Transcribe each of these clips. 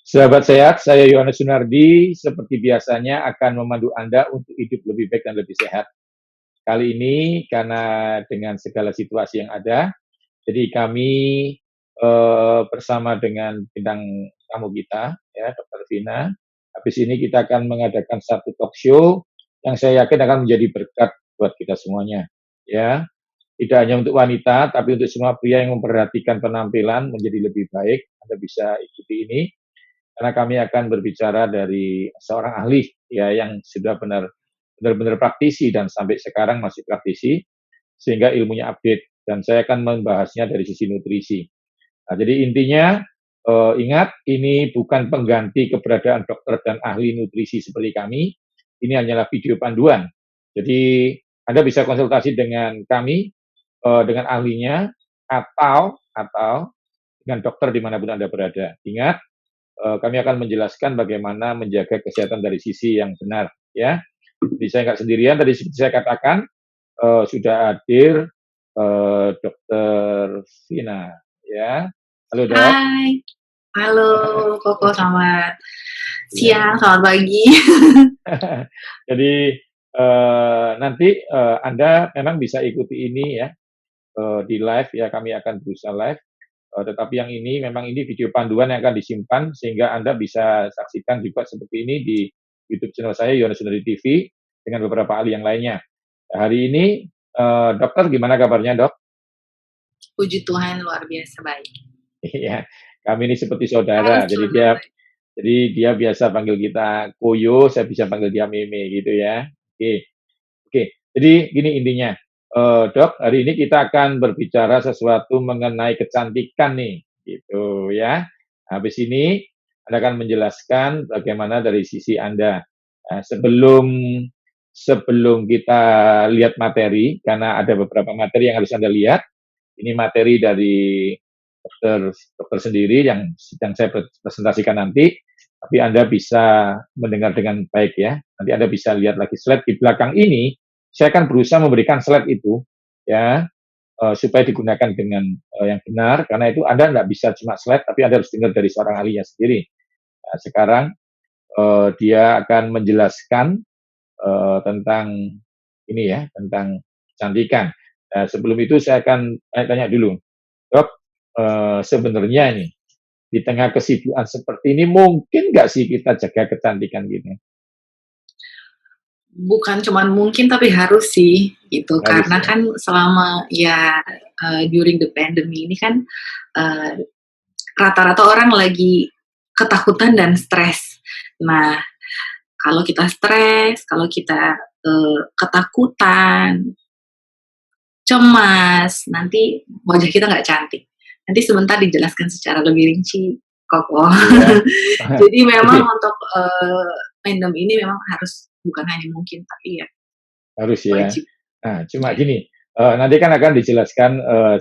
Sahabat sehat, saya Yohanes Sunardi, seperti biasanya akan memandu Anda untuk hidup lebih baik dan lebih sehat. Kali ini karena dengan segala situasi yang ada, jadi kami bersama dengan bintang tamu kita, ya, Dr. Vina. Habis ini kita akan mengadakan satu talk show yang saya yakin akan menjadi berkat buat kita semuanya. Ya, tidak hanya untuk wanita, tapi untuk semua pria yang memperhatikan penampilan menjadi lebih baik. Anda bisa ikuti ini karena kami akan berbicara dari seorang ahli ya yang sudah benar-benar praktisi dan sampai sekarang masih praktisi sehingga ilmunya update dan saya akan membahasnya dari sisi nutrisi. Nah, jadi intinya ingat ini bukan pengganti keberadaan dokter dan ahli nutrisi seperti kami. Ini hanyalah video panduan. Jadi Anda bisa konsultasi dengan kami, dengan ahlinya atau dengan dokter dimanapun Anda berada. Ingat, kami akan menjelaskan bagaimana menjaga kesehatan dari sisi yang benar, ya. Jadi saya nggak sendirian, tadi seperti saya katakan, sudah hadir Dokter Vina, ya. Halo dok. Hai, halo Koko, selamat Ya. siang, selamat pagi. Jadi nanti Anda memang bisa ikuti ini ya di live ya, kami akan berusaha live. Tetapi yang ini memang ini video panduan yang akan disimpan sehingga Anda bisa saksikan juga seperti ini di YouTube channel saya Yohanes Sunardi TV dengan beberapa ahli yang lainnya. Nah, hari ini dokter gimana kabarnya dok? Puji Tuhan, luar biasa baik. Iya, kami ini seperti saudara. Jadi dia biasa panggil kita Koyo, saya bisa panggil dia Meme gitu ya. Oke, oke. Jadi gini intinya, dok, hari ini kita akan berbicara sesuatu mengenai kecantikan nih, gitu ya. Habis ini Anda akan menjelaskan bagaimana dari sisi Anda. Nah, sebelum kita lihat materi, karena ada beberapa materi yang harus Anda lihat. Ini materi dari dokter sendiri yang sedang saya presentasikan nanti, tapi Anda bisa mendengar dengan baik ya. Nanti Anda bisa lihat lagi slide di belakang ini. Saya akan berusaha memberikan slide itu ya supaya digunakan dengan yang benar karena itu Anda nggak bisa cuma slide tapi Anda harus dengar dari seorang ahlinya sendiri. Nah, sekarang dia akan menjelaskan tentang ini ya, tentang kecantikan. Nah, sebelum itu saya akan tanya dulu, Dok, sebenarnya ini di tengah kesibukan seperti ini mungkin nggak sih kita jaga kecantikan gini? Bukan cuma mungkin tapi harus sih gitu, Harus karena ya. kan selama ya during the pandemic ini kan rata-rata orang lagi ketakutan dan stres. Nah, kalau kita stres, kalau kita ketakutan, cemas, nanti wajah kita nggak cantik. Nanti sebentar dijelaskan secara lebih rinci, Koko. Iya. Jadi memang Jadi untuk fandom ini memang harus bukan hanya mungkin tapi ya harus ya. wajib. Nah, cuma Ya. gini, nanti kan akan dijelaskan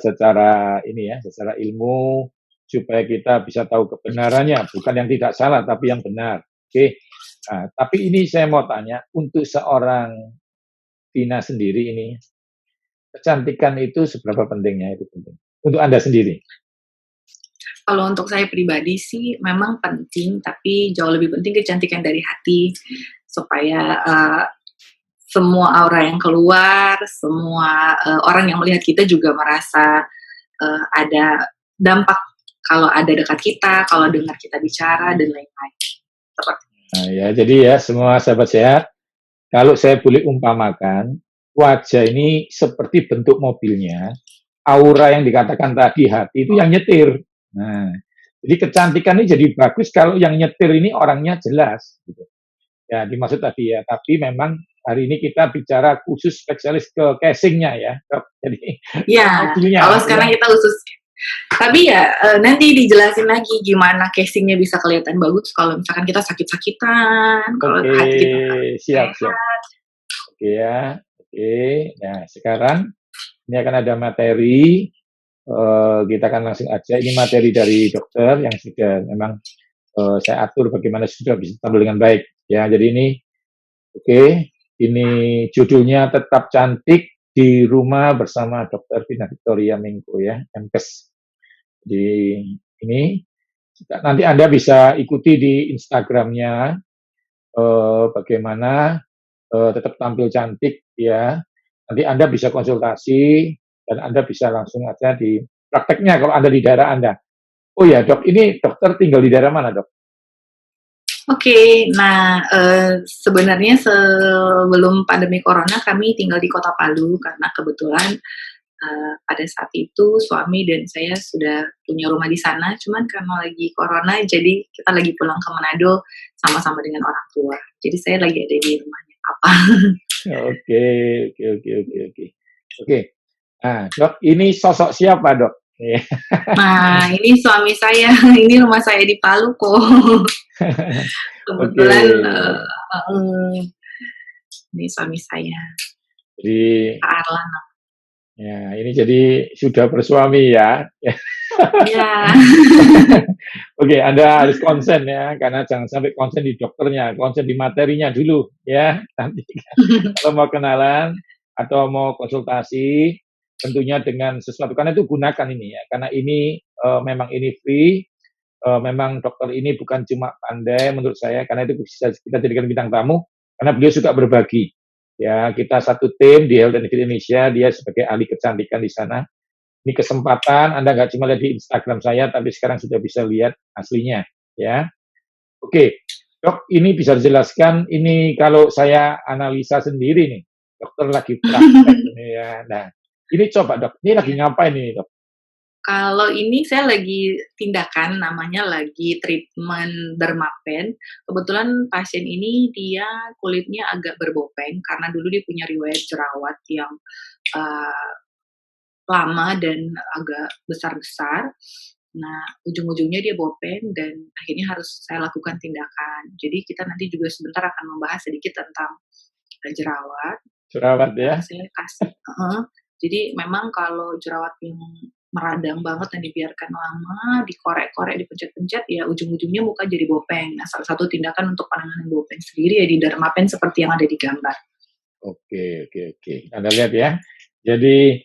secara ini ya, secara ilmu supaya kita bisa tahu kebenarannya, bukan yang tidak salah tapi yang benar. Oke. Nah, tapi ini saya mau tanya untuk seorang Vina sendiri ini, kecantikan itu seberapa pentingnya itu penting untuk Anda sendiri? Kalau untuk saya pribadi sih memang penting, tapi jauh lebih penting kecantikan dari hati supaya semua aura yang keluar, semua orang yang melihat kita juga merasa ada dampak kalau ada dekat kita, kalau dengar kita bicara dan lain-lain. Nah, ya, jadi ya semua sahabat sehat, kalau saya boleh umpamakan, wajah ini seperti bentuk mobilnya, aura yang dikatakan tadi hati itu yang nyetir. Nah, jadi kecantikan ini jadi bagus kalau yang nyetir ini orangnya jelas. Gitu. Ya, dimaksud tadi ya. Tapi memang hari ini kita bicara khusus spesialis ke casingnya ya. Jadi ke Ya, kalau mobilnya sekarang ya. kita khusus. Tapi ya nanti dijelasin lagi gimana casingnya bisa kelihatan bagus kalau misalkan kita sakit-sakitan, kalau Oke, hati kita nggak siap siap. sehat. Oke ya. Oke. Nah, sekarang ini akan ada materi. Kita akan langsung aja. Ini materi dari dokter yang sudah memang saya atur bagaimana sudah bisa tampil dengan baik. Ya, jadi ini oke. Ini judulnya Tetap Cantik di Rumah bersama Dokter Vina Victoria Mingko ya, MKes. Di ini Nanti Anda bisa ikuti di Instagramnya, bagaimana tetap tampil cantik ya. Nanti Anda bisa konsultasi dan Anda bisa langsung aja di prakteknya kalau Anda di daerah Anda. Oh ya dok, ini dokter tinggal di daerah mana dok? Oke, nah sebenarnya sebelum pandemi corona kami tinggal di Kota Palu karena kebetulan pada saat itu suami dan saya sudah punya rumah di sana, cuman karena lagi corona jadi kita lagi pulang ke Manado sama-sama dengan orang tua. Jadi saya lagi ada di rumahnya papa. Oke, oke, oke, oke, oke. Oke, nah dok, ini sosok siapa dok? Nah, ini suami saya, ini rumah saya di Palu kok. Oke, Kebetulan ini suami saya, jadi Pak Arlan. ya ini jadi sudah bersuami ya. Ya. Oke, Anda harus konsen ya, karena jangan sampai konsen di dokternya, konsen di materinya dulu ya. Nanti kalau mau kenalan atau mau konsultasi, tentunya dengan sesuatu karena itu gunakan ini ya, karena ini memang ini free, memang dokter ini bukan cuma pandai menurut saya, karena itu bisa kita jadikan bintang tamu, karena beliau suka berbagi. Ya, kita satu tim di Health and Fit Indonesia, dia sebagai ahli kecantikan di sana. Ini kesempatan, Anda nggak cuma lihat di Instagram saya, tapi sekarang sudah bisa lihat aslinya, ya. Oke, dok, ini bisa dijelaskan, ini kalau saya analisa sendiri nih, dokter lagi praktek ini ya. Nah, ini coba dok, ini lagi ngapain ini dok? Kalau ini saya lagi tindakan namanya lagi treatment dermapen. Kebetulan pasien ini dia kulitnya agak berbopeng karena dulu dia punya riwayat jerawat yang uh, lama dan agak besar-besar. Nah, ujung-ujungnya dia bopeng dan akhirnya harus saya lakukan tindakan. Jadi kita nanti juga sebentar akan membahas sedikit tentang jerawat. Jerawat ya? Saya kasih. Jadi memang kalau jerawat yang meradang banget dan dibiarkan lama, dikorek-korek, dipencet-pencet, ya ujung-ujungnya muka jadi bopeng. Nah, salah satu tindakan untuk penanganan bopeng sendiri ya di dermapen seperti yang ada di gambar. Oke, oke, oke. Anda lihat ya. Jadi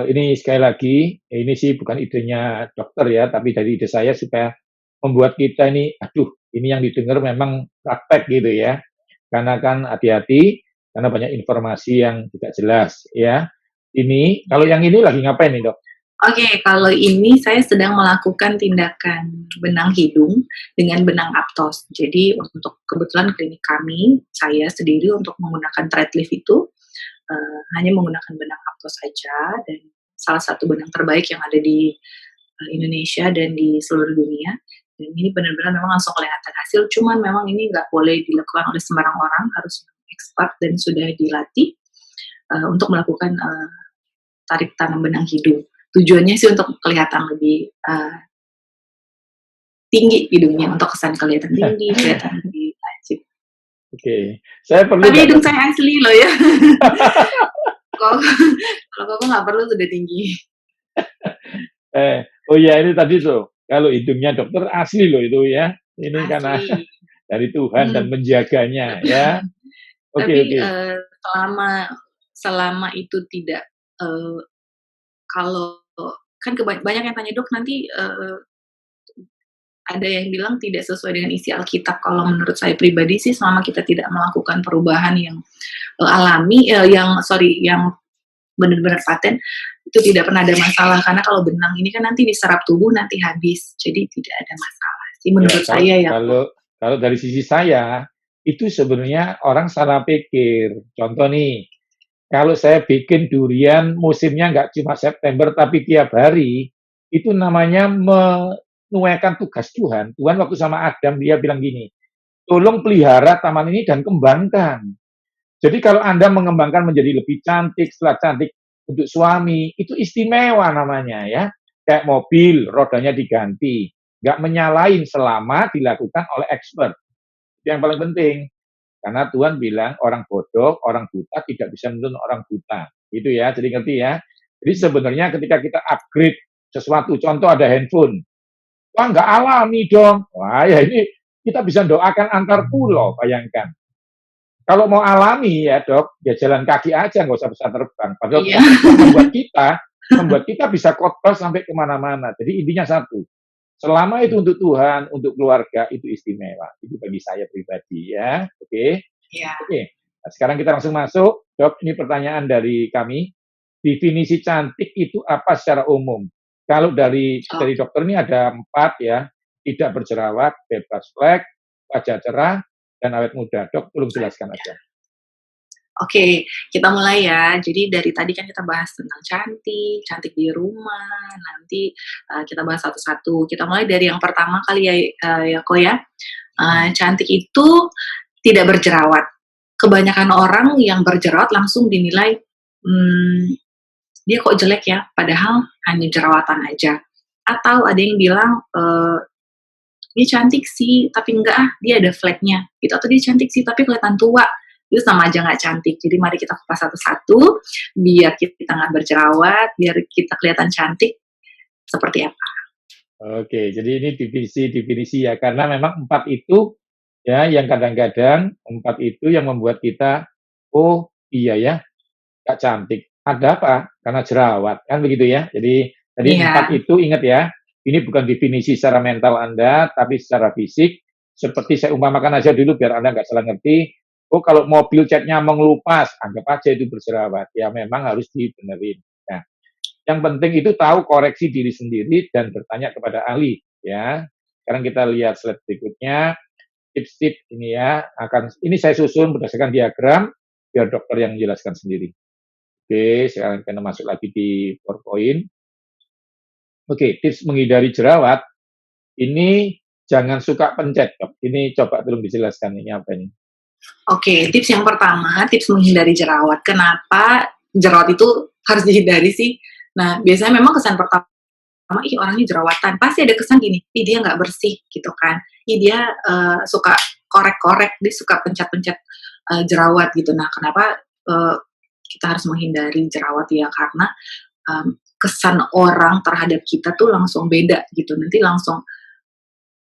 ini sekali lagi, ini sih bukan idenya dokter ya, tapi dari ide saya supaya membuat kita ini, aduh, ini yang didengar memang praktek gitu ya. Karena kan hati-hati, karena banyak informasi yang tidak jelas ya. Ini, kalau yang ini lagi ngapain nih dok? Oke, kalau ini saya sedang melakukan tindakan benang hidung dengan benang aptos. Jadi untuk kebetulan klinik kami, saya sendiri untuk menggunakan thread lift itu hanya menggunakan benang aptos saja dan salah satu benang terbaik yang ada di Indonesia dan di seluruh dunia. Dan ini benar-benar memang langsung kelihatan hasil. Cuman memang ini nggak boleh dilakukan oleh sembarang orang, harus expert dan sudah dilatih untuk melakukan tarik tanam benang hidung. Tujuannya sih untuk kelihatan lebih tinggi hidungnya, untuk kesan kelihatan tinggi, kelihatan lebih lancip. Oke, saya perlu. Tapi hidung saya asli loh ya. Kalau kok nggak perlu sudah tinggi. Oh ya ini tadi tuh, kalau hidungnya dokter asli loh itu ya. Ini asli. Karena dari Tuhan dan menjaganya ya. Tapi selama itu tidak kalau kan banyak yang tanya dok nanti ada yang bilang tidak sesuai dengan isi Alkitab. Kalau menurut saya pribadi sih selama kita tidak melakukan perubahan yang alami, yang benar-benar paten, itu tidak pernah ada masalah. Karena kalau benang ini kan nanti diserap tubuh nanti habis, jadi tidak ada masalah sih menurut saya ya. Kalau dari sisi saya itu sebenarnya orang salah pikir. Contoh nih, kalau saya bikin durian musimnya nggak cuma September tapi tiap hari, itu namanya menunaikan tugas Tuhan. Tuhan waktu sama Adam dia bilang gini, tolong pelihara taman ini dan kembangkan. Jadi kalau Anda mengembangkan menjadi lebih cantik, setelah cantik untuk suami, itu istimewa namanya ya. Kayak mobil, rodanya diganti. Nggak menyalahin selama dilakukan oleh expert. Itu yang paling penting. Karena Tuhan bilang orang bodoh, orang buta tidak bisa menuntun orang buta. Gitu ya, jadi ngerti ya. Jadi sebenarnya ketika kita upgrade sesuatu, contoh ada handphone. Wah nggak alami dong. Wah ya ini kita bisa doakan antar pulau, bayangkan. Kalau mau alami ya dok, ya jalan kaki aja, nggak usah pesawat terbang. Padahal membuat kita bisa khotbah sampai kemana-mana. Jadi intinya satu, Selama itu untuk Tuhan, untuk keluarga, itu istimewa. Itu bagi saya pribadi ya. Oke. Iya. Oke. Nah, sekarang kita langsung masuk. Dok, ini pertanyaan dari kami. Definisi cantik itu apa secara umum? Kalau dari dokter ini ada 4 ya. Tidak berjerawat, bebas flek, wajah cerah, dan awet muda. Dok, tolong jelaskan aja. Oke, kita mulai ya. Jadi dari tadi kan kita bahas tentang cantik, cantik di rumah. Nanti kita bahas satu-satu. Kita mulai dari yang pertama kali ya, Ko ya. Cantik itu tidak berjerawat. Kebanyakan orang yang berjerawat langsung dinilai, dia kok jelek ya, padahal hanya jerawatan aja. Atau ada yang bilang, dia cantik sih, tapi enggak dia ada fleknya. Gitu. Atau dia cantik sih, tapi kelihatan tua. Itu sama aja nggak cantik. Jadi mari kita kupas satu-satu, biar kita nggak berjerawat, biar kita kelihatan cantik seperti apa. Oke, jadi ini definisi ya, karena memang 4 itu ya yang kadang-kadang 4 itu yang membuat kita, oh iya ya, nggak cantik. Ada apa? Karena jerawat, kan begitu ya. Jadi 4 itu ingat ya, ini bukan definisi secara mental Anda, tapi secara fisik. Seperti saya umpamakan aja dulu biar Anda nggak salah ngerti. Oh, kalau mobil catnya mengelupas, anggap aja itu berjerawat. Ya memang harus dibenerin. Nah, yang penting itu tahu koreksi diri sendiri dan bertanya kepada ahli. Ya, sekarang kita lihat slide berikutnya. Tips-tips ini ya, ini saya susun berdasarkan diagram, biar dokter yang menjelaskan sendiri. Oke, sekarang kita masuk lagi di PowerPoint. Oke, tips menghindari jerawat. Ini jangan suka pencet, Dok. Ini coba tolong dijelaskan ini apa ini. Oke, tips yang pertama, tips menghindari jerawat. Kenapa jerawat itu harus dihindari sih? Nah, biasanya memang kesan pertama, ih orangnya jerawatan. Pasti ada kesan gini, ih dia nggak bersih gitu kan. Ih dia suka korek-korek, dia suka pencet-pencet jerawat gitu. Nah, kenapa kita harus menghindari jerawat ya? Karena kesan orang terhadap kita tuh langsung beda gitu. Nanti langsung,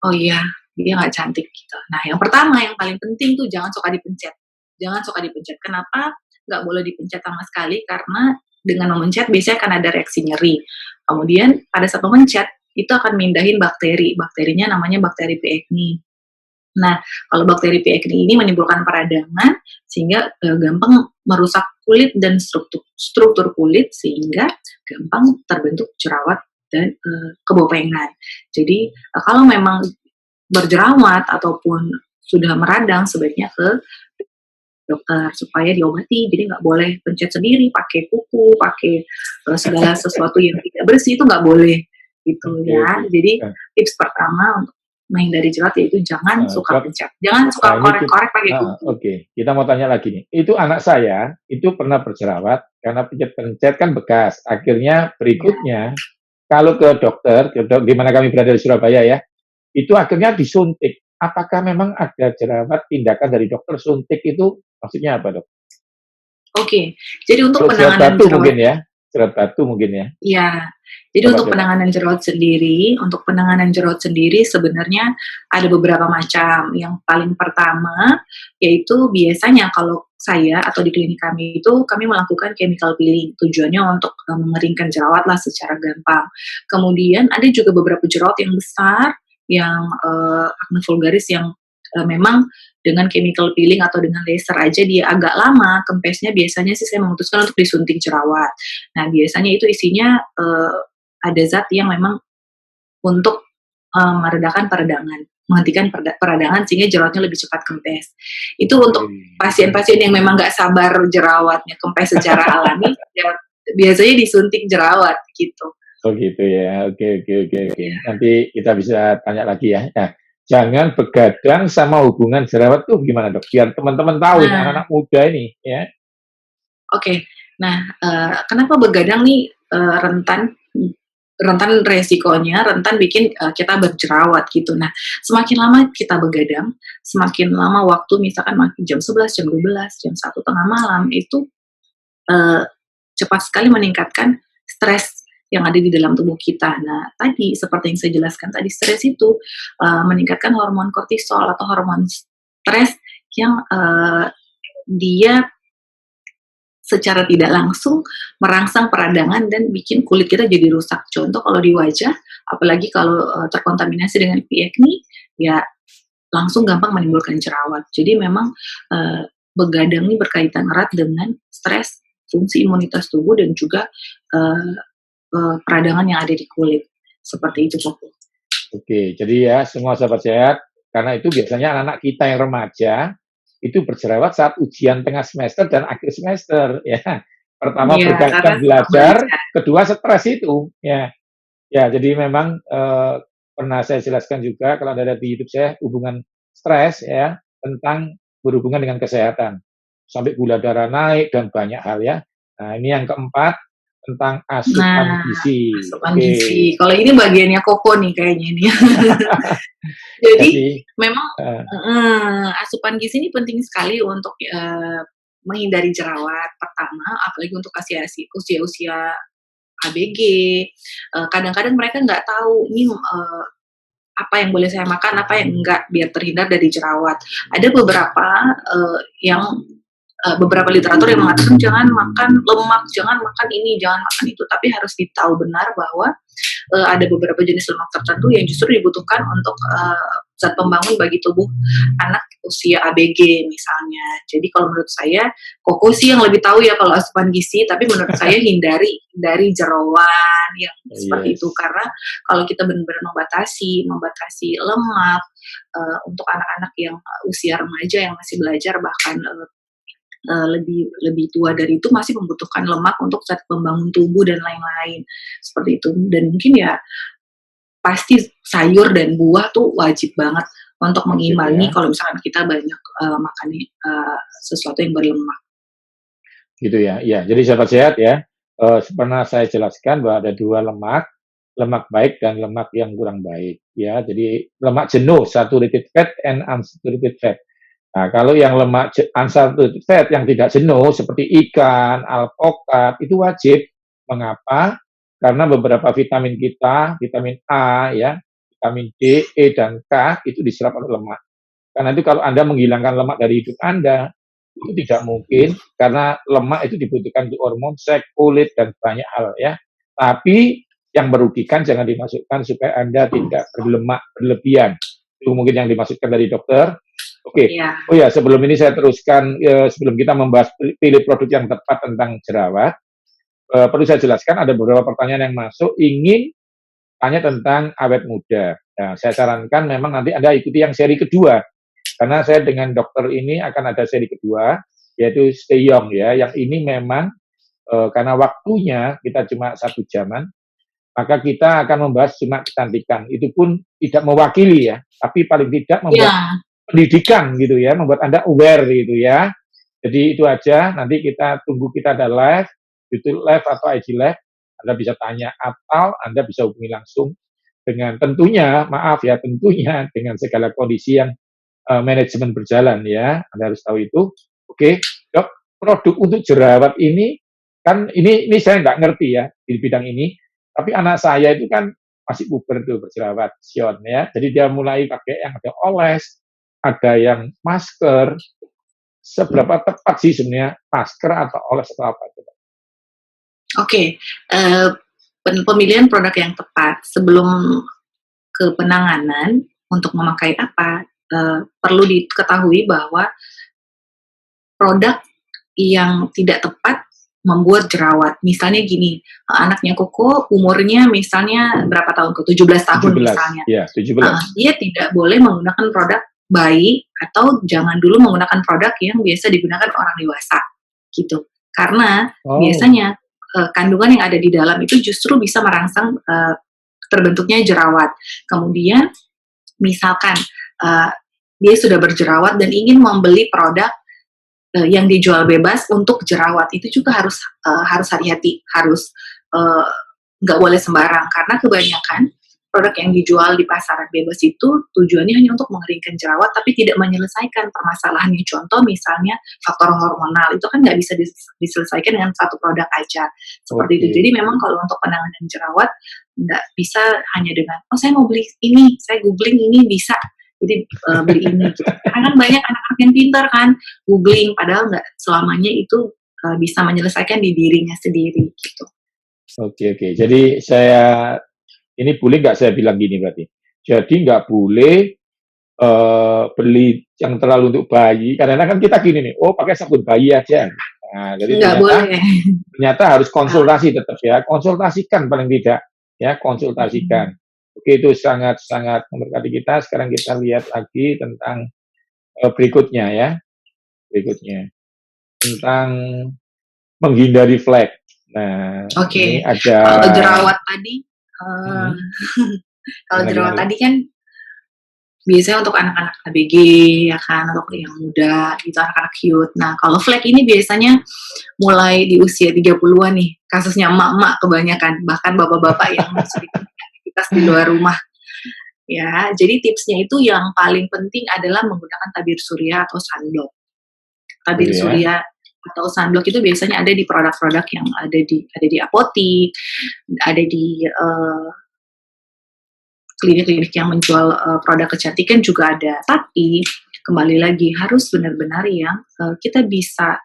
oh iya, dia nggak cantik gitu. Nah, yang pertama yang paling penting tuh jangan suka dipencet. Jangan suka dipencet. Kenapa nggak boleh dipencet sama sekali? Karena dengan memencet biasanya akan ada reaksi nyeri. Kemudian pada saat memencet itu akan mindahin bakteri. Bakterinya namanya bakteri P. acnes. Nah, kalau bakteri P. acnes ini menimbulkan peradangan sehingga gampang merusak kulit dan struktur kulit sehingga gampang terbentuk jerawat dan kebopengan. Jadi kalau memang berjerawat ataupun sudah meradang sebaiknya ke dokter supaya diobati. Jadi nggak boleh pencet sendiri, pakai kuku, pakai segala sesuatu yang tidak bersih itu nggak boleh gitu ya. Jadi tips pertama untuk menghindari jerawat yaitu jangan suka pencet, jangan suka korek-korek pakai kuku. Oke, kita mau tanya lagi nih. Itu anak saya itu pernah berjerawat karena pencet-pencet kan bekas. Akhirnya berikutnya kalau ke dokter, di mana kami berada di Surabaya ya, itu akhirnya disuntik. Apakah memang ada jerawat tindakan dari dokter suntik itu maksudnya apa, Dok? Oke, jadi untuk penanganan jerawat mungkin ya, jerawat batu mungkin ya. Iya, jadi untuk penanganan jerawat sendiri sebenarnya ada beberapa macam. Yang paling pertama yaitu biasanya kalau saya atau di klinik kami itu kami melakukan chemical peeling. Tujuannya untuk mengeringkan jerawat lah secara gampang. Kemudian ada juga beberapa jerawat yang besar yang acne vulgaris yang memang dengan chemical peeling atau dengan laser aja dia agak lama kempesnya, biasanya sih saya memutuskan untuk disuntik jerawat. Nah, biasanya itu isinya ada zat yang memang untuk meredakan peradangan, menghentikan peradangan sehingga jerawatnya lebih cepat kempes. Itu untuk pasien-pasien yang memang nggak sabar jerawatnya kempes secara alami, ya, biasanya disuntik jerawat gitu. Oh gitu ya, oke. Nanti kita bisa tanya lagi ya. Nah, jangan begadang sama hubungan jerawat tuh gimana, Dok? Biar teman-teman tahu ini anak-anak muda ini ya. Oke, nah kenapa begadang nih rentan resikonya, rentan bikin kita berjerawat gitu. Nah, semakin lama kita begadang, semakin lama waktu misalkan jam 11, jam 12, jam 1 tengah malam itu cepat sekali meningkatkan stres yang ada di dalam tubuh kita. Nah, tadi seperti yang saya jelaskan tadi, stres itu meningkatkan hormon kortisol atau hormon stres yang dia secara tidak langsung merangsang peradangan dan bikin kulit kita jadi rusak. Contoh kalau di wajah apalagi kalau terkontaminasi dengan acne, ya langsung gampang menimbulkan jerawat. Jadi memang begadang ini berkaitan erat dengan stres, fungsi imunitas tubuh dan juga uh, peradangan yang ada di kulit. Seperti itu, Koko. Oke, jadi ya semua sahabat sehat, karena itu biasanya anak-anak kita yang remaja itu berjerawat saat ujian tengah semester dan akhir semester, ya. Pertama Iya, karena bergantian suka belajar, belajar. kedua stres itu, ya. Ya, jadi memang pernah saya jelaskan juga kalau ada di YouTube saya hubungan stres ya tentang berhubungan dengan kesehatan. Sampai gula darah naik dan banyak hal ya. Nah, ini yang keempat tentang asupan Nah, gizi. asupan Oke. gizi. Kalau ini bagiannya Koko nih kayaknya ini. Jadi Jadi memang eh, asupan gizi ini penting sekali untuk menghindari jerawat pertama, apalagi untuk usia-usia ABG. Kadang-kadang mereka nggak tahu ini apa yang boleh saya makan, apa yang enggak, biar terhindar dari jerawat. Ada beberapa yang beberapa literatur yang mengatakan jangan makan lemak, jangan makan ini, jangan makan itu. Tapi harus ditahu benar bahwa ada beberapa jenis lemak tertentu yang justru dibutuhkan untuk zat pembangun bagi tubuh anak usia ABG misalnya. Jadi kalau menurut saya, Koko sih yang lebih tahu ya kalau asupan gizi, tapi menurut saya hindari dari jeroan yang seperti itu, yes. karena kalau kita benar-benar membatasi lemak untuk anak-anak yang usia remaja yang masih belajar, bahkan lebih tua dari itu masih membutuhkan lemak untuk zat pembangun tubuh dan lain-lain seperti itu. Dan mungkin ya pasti sayur dan buah tuh wajib banget untuk mengimbangi ya. kalau misalkan kita banyak makan sesuatu yang berlemak. Gitu ya. Ya, jadi sahabat sehat ya. Pernah saya jelaskan bahwa ada dua lemak baik dan lemak yang kurang baik ya. Jadi lemak jenuh, saturated fat and unsaturated fat. Nah, kalau yang lemak unsaturated fat yang tidak jenuh seperti ikan, alpukat itu wajib. Mengapa? Karena beberapa vitamin kita, vitamin A ya, vitamin D, E dan K itu diserap oleh lemak. Karena itu kalau Anda menghilangkan lemak dari hidup Anda, itu tidak mungkin karena lemak itu dibutuhkan untuk hormon seks, kulit dan banyak hal ya. Tapi yang merugikan jangan dimasukkan supaya Anda tidak berlemak berlebihan. Itu mungkin yang dimaksudkan dari dokter. Oke. Ya. Oh ya, sebelum ini saya teruskan sebelum kita membahas pilih produk yang tepat tentang jerawat, perlu saya jelaskan ada beberapa pertanyaan yang masuk ingin tanya tentang awet muda. Nah, saya sarankan memang nanti Anda ikuti yang seri kedua. Karena saya dengan dokter ini akan ada seri kedua, yaitu Stay Young ya. Yang ini memang karena waktunya kita cuma 1 jaman, maka kita akan membahas cuma kecantikan. Itu pun tidak mewakili ya, tapi paling tidak membuat pendidikan gitu ya, membuat Anda aware gitu ya. Jadi itu aja, nanti kita tunggu kita ada live, YouTube live atau IG live, Anda bisa tanya atau Anda bisa hubungi langsung dengan tentunya, maaf ya, tentunya dengan segala kondisi yang manajemen berjalan ya, Anda harus tahu itu. Oke, dok, produk untuk jerawat ini kan ini saya nggak ngerti ya di bidang ini, tapi anak saya itu kan masih puber tuh berjerawat, Sion ya, jadi dia mulai pakai yang ada oles, ada yang masker. Seberapa tepat sih sebenarnya masker atau oles atau apa itu? Oke, pemilihan produk yang tepat sebelum ke penanganan untuk memakai apa, perlu diketahui bahwa produk yang tidak tepat membuat jerawat. Misalnya gini, anaknya Koko umurnya misalnya berapa tahun? 17 tahun 17, misalnya. Ya, 17. Dia tidak boleh menggunakan produk bayi atau jangan dulu menggunakan produk yang biasa digunakan orang dewasa gitu. Karena biasanya kandungan yang ada di dalam itu justru bisa merangsang terbentuknya jerawat. Kemudian misalkan dia sudah berjerawat dan ingin membeli produk yang dijual bebas untuk jerawat, itu juga harus hati-hati, harus nggak boleh sembarang, karena kebanyakan produk yang dijual di pasaran bebas itu tujuannya hanya untuk mengeringkan jerawat, tapi tidak menyelesaikan permasalahannya. Contoh misalnya faktor hormonal, itu kan nggak bisa diselesaikan dengan satu produk aja, seperti itu. Jadi memang kalau untuk penanganan jerawat, nggak bisa hanya dengan, oh saya mau beli ini, saya googling ini bisa, jadi beli ini gitu. Karena kan banyak anak-anak yang pintar kan googling, padahal nggak selamanya itu bisa menyelesaikan di dirinya sendiri gitu. Oke. Jadi saya Ini boleh nggak saya bilang gini berarti? Jadi nggak boleh beli yang terlalu untuk bayi. Kadang-kadang kan kita gini nih, oh pakai sabun bayi aja. Nah, jadi Nggak boleh. ternyata harus konsultasi tetap ya, konsultasikan paling tidak ya, konsultasikan. Oke, itu sangat-sangat memberkati kita. Sekarang kita lihat lagi tentang berikutnya ya, berikutnya tentang menghindari flek. Nah, ini ada. Kalau jerawat tadi, kalau jerawat tadi kan biasanya untuk anak-anak ABG ya kan, untuk yang muda gitu, anak-anak cute. Nah, kalau flek ini biasanya mulai di usia 30-an nih, kasusnya emak-emak kebanyakan, bahkan bapak-bapak yang sering aktivitas di luar rumah. Ya, jadi tipsnya itu yang paling penting adalah menggunakan tabir surya atau sunblock. Tabir surya atau sunblock itu biasanya ada di produk-produk yang ada di apotik, ada di klinik-klinik yang menjual produk kecantikan juga ada. Tapi kembali lagi harus benar-benar yang kita bisa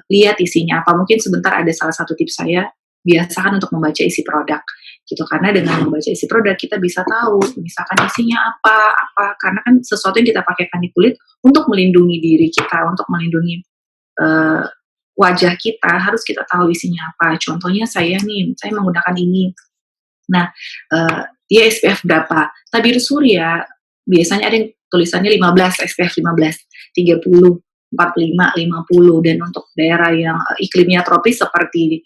lihat isinya apa. Mungkin sebentar ada salah satu tips saya, biasakan untuk membaca isi produk gitu, karena dengan membaca isi produk kita bisa tahu misalkan isinya apa, karena kan sesuatu yang kita pakaikan di kulit untuk melindungi diri kita, untuk melindungi wajah kita, harus kita tahu isinya apa. Contohnya saya menggunakan ini. Nah, dia SPF berapa? Tabir surya biasanya ada yang tulisannya 15, SPF 15, 30, 45, 50, dan untuk daerah yang iklimnya tropis seperti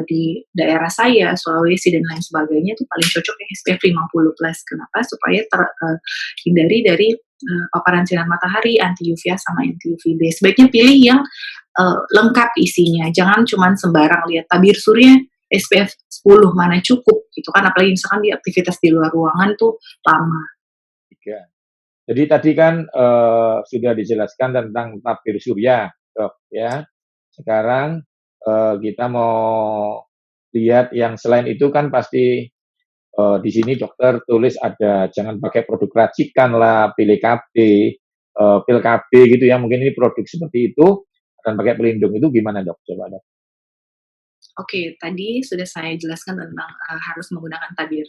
di daerah saya, Sulawesi dan lain sebagainya, itu paling cocok yang SPF 50 plus. Kenapa? Supaya terhindari dari paparan sinar matahari, anti UVA sama anti UVB. Sebaiknya pilih yang lengkap isinya, jangan cuma sembarang lihat tabir surya SPF 10 mana cukup gitu kan, apalagi misalkan di aktivitas di luar ruangan tuh lama. Jadi tadi kan sudah dijelaskan tentang tabir surya, Dok ya. Sekarang kita mau lihat yang selain itu kan pasti di sini dokter tulis ada jangan pakai produk racikan lah, pil KB, pil KB gitu ya. Mungkin ini produk seperti itu dan pakai pelindung itu gimana, Dok? Coba, Dok. Oke, tadi sudah saya jelaskan tentang harus menggunakan tabir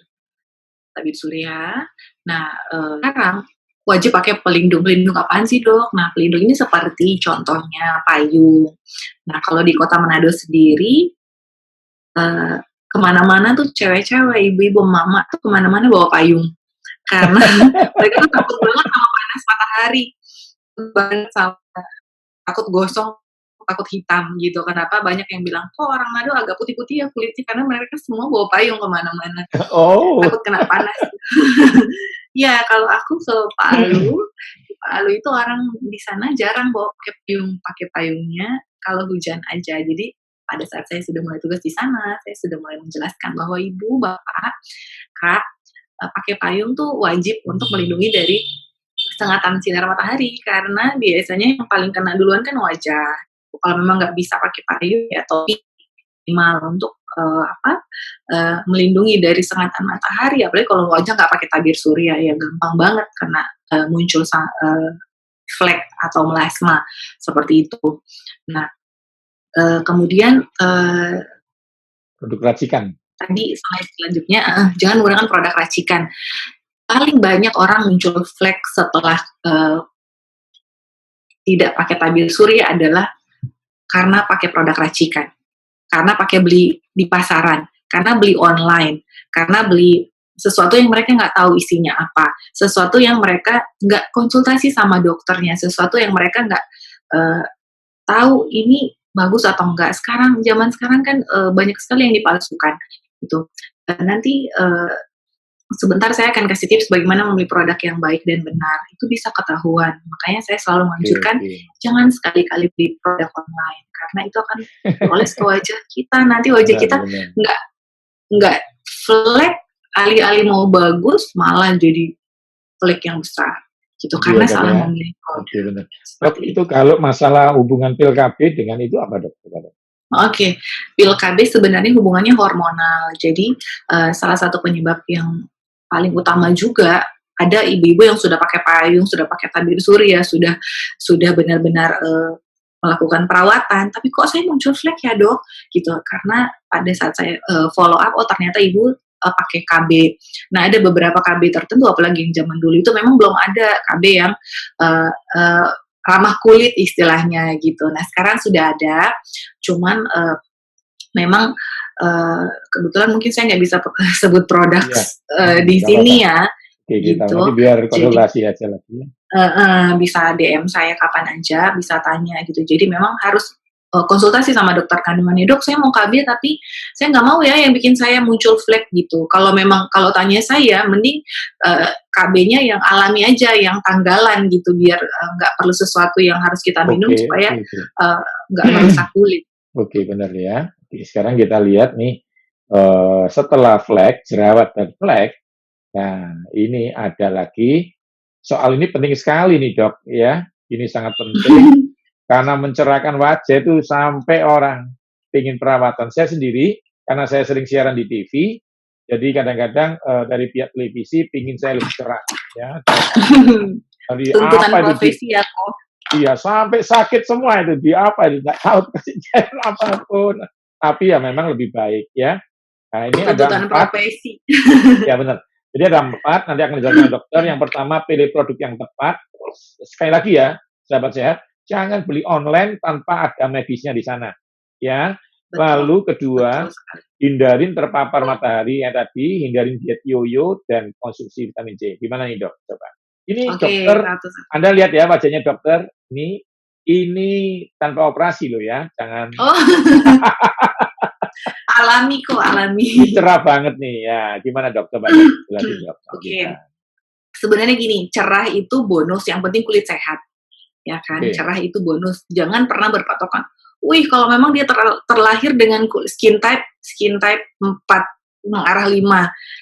surya. Nah, sekarang wajib pakai pelindung. Pelindung apaan sih, Dok? Nah, pelindung ini seperti contohnya payung. Nah, kalau di Kota Manado sendiri, kemana-mana tuh cewek-cewek, ibu-ibu, mama tuh kemana-mana bawa payung. Karena mereka tuh takut banget sama panas matahari. Banget sama takut gosong, takut hitam gitu. Kenapa? Banyak yang bilang, kok orang Manado agak putih-putih ya kulitnya, karena mereka semua bawa payung kemana-mana. Takut kena panas. Ya, kalau aku ke Palu, di Palu itu orang di sana jarang bawa pakai payungnya kalau hujan aja. Jadi pada saat saya sudah mulai tugas di sana, saya sudah mulai menjelaskan bahwa ibu, bapak, kak, pakai payung tuh wajib untuk melindungi dari sengatan sinar matahari, karena biasanya yang paling kena duluan kan wajah. Kalau memang nggak bisa pakai payung ya topi minimal untuk melindungi dari sengatan matahari. Apalagi kalau wajah nggak pakai tabir surya ya gampang banget kena muncul flek atau melasma seperti itu. Nah, kemudian produk racikan. Tadi slide selanjutnya jangan menggunakan produk racikan. Paling banyak orang muncul flek setelah tidak pakai tabir surya adalah karena pakai produk racikan, karena pakai beli di pasaran, karena beli online, karena beli sesuatu yang mereka nggak tahu isinya apa, sesuatu yang mereka nggak konsultasi sama dokternya, sesuatu yang mereka nggak tahu ini bagus atau enggak. Zaman sekarang kan banyak sekali yang dipalsukan gitu. Nanti sebentar saya akan kasih tips bagaimana membeli produk yang baik dan benar. Itu bisa ketahuan. Makanya saya selalu menganjurkan jangan sekali-kali beli produk online karena itu akan menulis ke wajah kita. Nanti wajah kita nggak flek, alih-alih mau bagus malah jadi flek yang besar. Gitu karena salah memilih produk. Dok, itu kalau masalah hubungan pil KB dengan itu apa, Dok? Oke, pil KB sebenarnya hubungannya hormonal. Jadi salah satu penyebab yang paling utama juga ada ibu-ibu yang sudah pakai payung, sudah pakai tabir surya, sudah benar-benar melakukan perawatan, tapi kok saya muncul flek ya, Dok? Gitu. Karena pada saat saya follow up, oh ternyata ibu pakai KB. Nah, ada beberapa KB tertentu, apalagi yang zaman dulu itu memang belum ada KB yang uh, uh, ramah kulit istilahnya gitu. Nah, sekarang sudah ada, cuman memang kebetulan mungkin saya nggak bisa sebut produk Iya. di Nggak sini apa-apa. ya, Oke, kita gitu. nanti biar Jadi konsultasi aja lagi. bisa DM saya kapan aja, bisa tanya gitu. Jadi memang harus konsultasi sama dokter kandungannya, dok saya mau KB tapi saya nggak mau ya yang bikin saya muncul flek gitu. Kalau tanya saya, mending KB-nya yang alami aja, yang tanggalan gitu, biar nggak perlu sesuatu yang harus kita minum Oke, supaya oke. nggak merusak kulit. Oke, benar ya. Oke, sekarang kita lihat nih, setelah flek, jerawat dan flek, nah ini ada lagi, soal ini penting sekali nih dok, ya. Ini sangat penting, karena mencerahkan wajah itu sampai orang ingin perawatan. Saya sendiri, karena saya sering siaran di TV, jadi kadang-kadang dari pihak televisi ingin saya lebih cerah. Ya. Jadi Tuntutan apa itu? profesi ya kok. Iya, sampai sakit semua itu. Di apa itu? Nggak tahu kasih cairan apapun. Tapi ya memang lebih baik ya. Nah, ini ada Tuntutan 4. profesi. Ya benar. Jadi ada 4, nanti akan dijelaskan dokter. Yang pertama, pilih produk yang tepat. Sekali lagi ya, sahabat sehat, jangan beli online tanpa ada medisnya di sana. Ya. Betul, Lalu kedua, betul sekali. hindarin terpapar matahari ya tadi, hindarin diet yoyo dan konsumsi vitamin C. Gimana nih dok? Coba. Ini Oke, dokter, satu-satu. Anda lihat ya wajahnya dokter. Ini tanpa operasi loh ya, jangan. Oh, alami kok, alami. Ini cerah banget nih ya. Gimana dok? Coba jelasin dok. Oke. Sebenarnya gini, cerah itu bonus, yang penting kulit sehat. Ya kan, Oke. cerah itu bonus. Jangan pernah berpatokan, wih kalau memang dia terlahir dengan skin type 4 mengarah 5,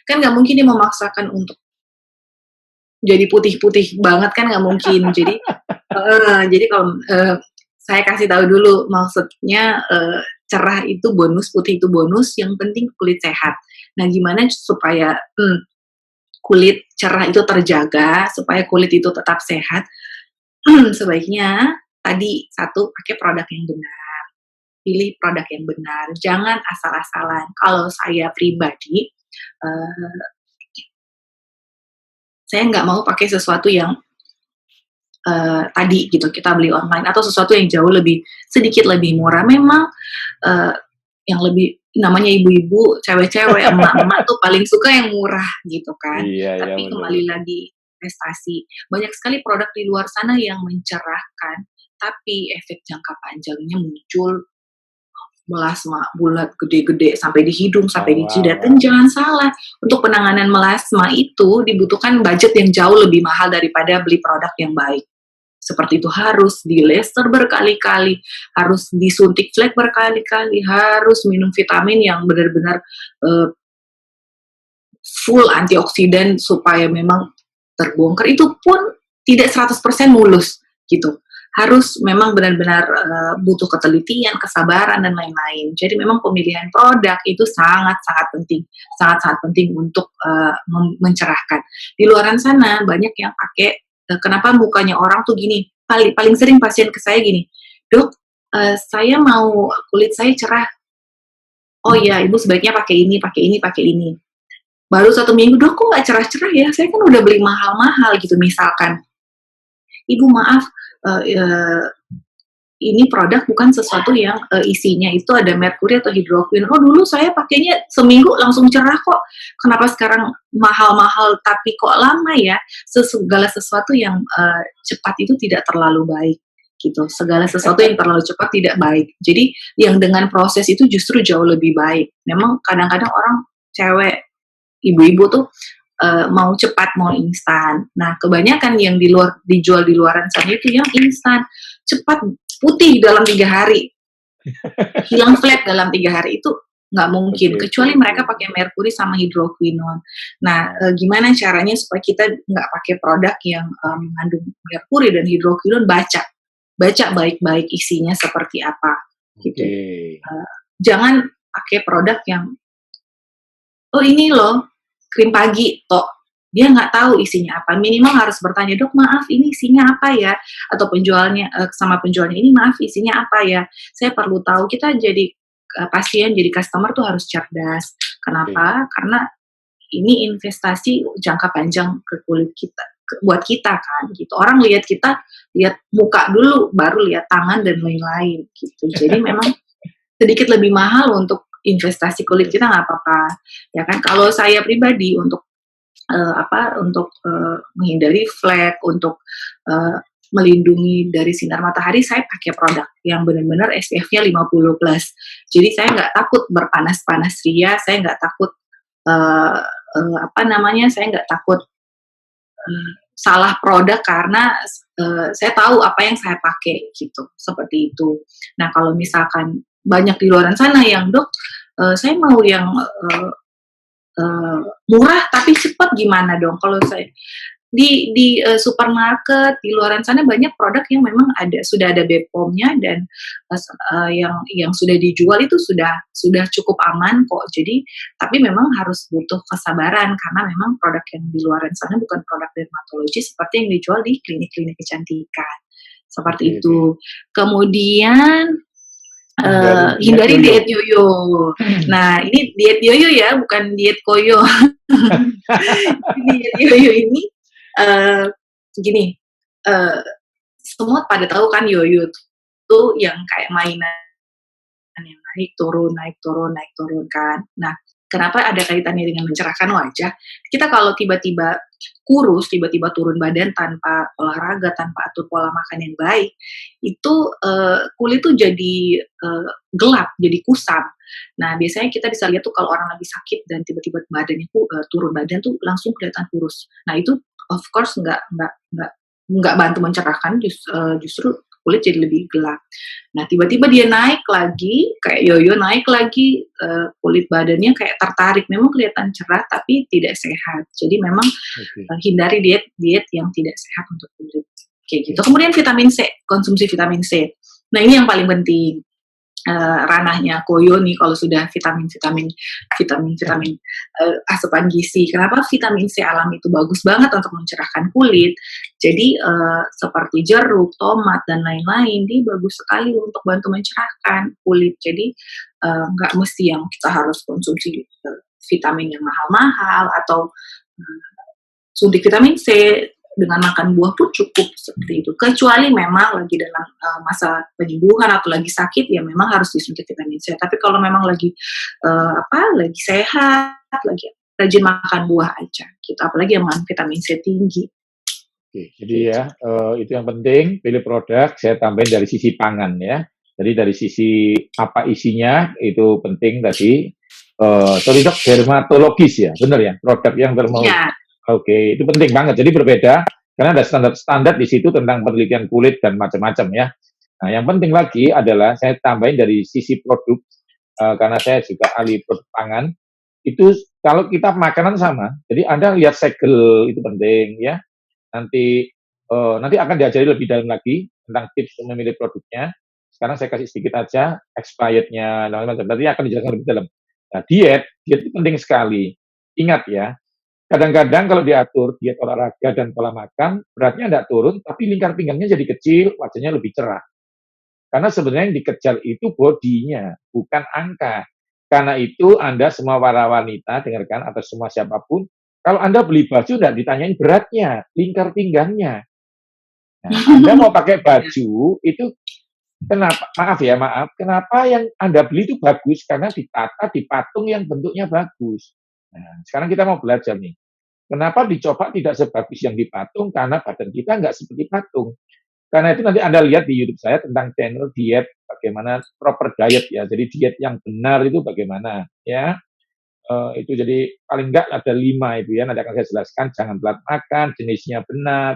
kan nggak mungkin dia memaksakan untuk jadi putih-putih banget, kan nggak mungkin. Jadi kalau saya kasih tahu dulu, maksudnya cerah itu bonus, putih itu bonus, yang penting kulit sehat. Nah, gimana supaya kulit cerah itu terjaga, supaya kulit itu tetap sehat? Sebaiknya tadi, 1, pakai produk yang benar. Pilih produk yang benar, jangan asal-asalan. Kalau saya pribadi, saya nggak mau pakai sesuatu yang tadi gitu, kita beli online, atau sesuatu yang jauh sedikit lebih murah. Memang yang lebih, namanya ibu-ibu, cewek-cewek, emak-emak tuh paling suka yang murah gitu kan. Iya, Tapi kembali lagi, prestasi. Banyak sekali produk di luar sana yang mencerahkan, tapi efek jangka panjangnya muncul melasma bulat gede-gede sampai di hidung, sampai di jidat. Dan jangan salah, untuk penanganan melasma itu dibutuhkan budget yang jauh lebih mahal daripada beli produk yang baik. Seperti itu, harus di laser berkali-kali, harus disuntik flek berkali-kali, harus minum vitamin yang benar-benar full antioksidan supaya memang terbongkar. Itu pun tidak 100% mulus gitu. Harus memang benar-benar butuh ketelitian, kesabaran, dan lain-lain. Jadi memang pemilihan produk itu sangat-sangat penting, sangat-sangat penting untuk mencerahkan. Di luaran sana banyak yang pakai, kenapa mukanya orang tuh gini, paling sering pasien ke saya gini, dok, saya mau kulit saya cerah. Oh iya, ibu sebaiknya pakai ini, pakai ini, pakai ini. Baru 1 minggu, dok kok nggak cerah-cerah ya, saya kan udah beli mahal-mahal gitu misalkan. Ibu maaf, ini produk bukan sesuatu yang isinya itu ada merkuri atau hidroquinone. Oh dulu saya pakainya seminggu langsung cerah kok. Kenapa sekarang mahal-mahal tapi kok lama ya? Segala sesuatu yang cepat itu tidak terlalu baik gitu. Segala sesuatu yang terlalu cepat tidak baik. Jadi yang dengan proses itu justru jauh lebih baik. Memang kadang-kadang orang cewek, ibu-ibu tuh mau cepat, mau instan. Nah, kebanyakan yang dijual di luaran sana itu yang instan, cepat, putih dalam 3 hari, hilang flek dalam 3 hari, itu nggak mungkin. Kecuali mereka pakai merkuri sama hidroquinone. Nah, gimana caranya supaya kita nggak pakai produk yang mengandung merkuri dan hidroquinone? Baca baik-baik isinya seperti apa, gitu. Jangan pakai produk yang, oh ini loh, krim pagi, toh dia nggak tahu isinya apa. Minimal harus bertanya, dok maaf ini isinya apa ya? Atau penjualnya, sama penjualnya, ini maaf isinya apa ya? Saya perlu tahu. Kita jadi pasien, jadi customer tuh harus cerdas. Kenapa? Karena ini investasi jangka panjang ke kulit kita, buat kita kan gitu. Orang lihat kita, lihat muka dulu, baru lihat tangan dan lain-lain gitu. Jadi memang sedikit lebih mahal untuk investasi kulit kita nggak apa-apa, ya kan. Kalau saya pribadi untuk menghindari flek, untuk melindungi dari sinar matahari, saya pakai produk yang benar-benar SPF-nya 50+. Jadi saya nggak takut berpanas-panas ria, saya nggak takut saya nggak takut salah produk karena saya tahu apa yang saya pakai gitu, seperti itu. Nah kalau misalkan banyak di luar sana yang dok, saya mau yang murah tapi cepat, gimana dong? Kalau saya di supermarket di luaran sana banyak produk yang memang sudah ada BPOM-nya dan yang sudah dijual itu sudah cukup aman kok. Jadi tapi memang harus butuh kesabaran karena memang produk yang di luaran sana bukan produk dermatologi seperti yang dijual di klinik-klinik kecantikan. Seperti itu. Kemudian hindari diet yoyo. Nah, ini diet yoyo ya, bukan diet koyo. Diet yoyo ini gini, semua pada tahu kan yoyo tuh yang kayak mainan yang naik turun kan. Nah, kenapa ada kaitannya dengan mencerahkan wajah? Kita kalau tiba-tiba kurus, tiba-tiba turun badan tanpa olahraga, tanpa atur pola makan yang baik, itu kulit tuh jadi gelap, jadi kusam. Nah, biasanya kita bisa lihat tuh kalau orang lagi sakit dan tiba-tiba badannya turun badan tuh langsung kelihatan kurus. Nah, itu of course nggak bantu mencerahkan, justru kulit jadi lebih gelap. Nah, tiba-tiba dia naik lagi, kayak yoyo naik lagi, kulit badannya kayak tertarik, memang kelihatan cerah tapi tidak sehat. Jadi memang hindari diet yang tidak sehat untuk kulit. Kayak gitu. Kemudian vitamin C, konsumsi vitamin C. Nah, ini yang paling penting. Ranahnya koyo nih kalau sudah vitamin asupan gizi. Kenapa vitamin C alami itu bagus banget untuk mencerahkan kulit? Jadi seperti jeruk, tomat dan lain-lain, dia bagus sekali untuk bantu mencerahkan kulit. Jadi nggak mesti yang kita harus konsumsi vitamin yang mahal-mahal atau suntik vitamin C. Dengan makan buah pun cukup seperti itu. Kecuali memang lagi dalam masa penyembuhan atau lagi sakit, ya memang harus disuntik vitamin C. Tapi kalau memang lagi sehat, lagi rajin makan buah aja. Gitu. Apalagi yang makan vitamin C tinggi. Oke, jadi ya itu yang penting, pilih produk. Saya tambahin dari sisi pangan ya. Jadi dari sisi apa isinya itu penting tadi. Sorry dok, dermatologis ya, benar ya, produk yang dermatologis. Ya. Oke, itu penting banget. Jadi berbeda karena ada standar-standar di situ tentang penelitian kulit dan macam-macam ya. Nah, yang penting lagi adalah saya tambahin dari sisi produk karena saya juga ahli produk pangan. Itu kalau kita makanan sama, jadi Anda lihat segel itu penting ya. Nanti akan diajari lebih dalam lagi tentang tips memilih produknya. Sekarang saya kasih sedikit aja expirednya, nanti akan dijelaskan lebih dalam. Nah, diet itu penting sekali. Ingat ya. Kadang-kadang kalau diatur diet olahraga dan pola makan, beratnya tidak turun, tapi lingkar pinggangnya jadi kecil, wajahnya lebih cerah. Karena sebenarnya yang dikejar itu bodinya, bukan angka. Karena itu Anda semua para wanita, dengarkan, atau semua siapapun, kalau Anda beli baju tidak ditanyain beratnya, lingkar pinggangnya. Nah, Anda mau pakai baju, itu kenapa, kenapa yang Anda beli itu bagus? Karena ditata, dipatung yang bentuknya bagus. Nah, sekarang kita mau belajar nih. Kenapa dicoba tidak sebagus yang dipatung? Karena badan kita nggak seperti patung. Karena itu nanti Anda lihat di YouTube saya tentang channel diet, bagaimana proper diet ya. Jadi diet yang benar itu bagaimana ya. Itu jadi paling nggak ada 5 itu ya. Nanti akan saya jelaskan. Jangan telat makan, jenisnya benar,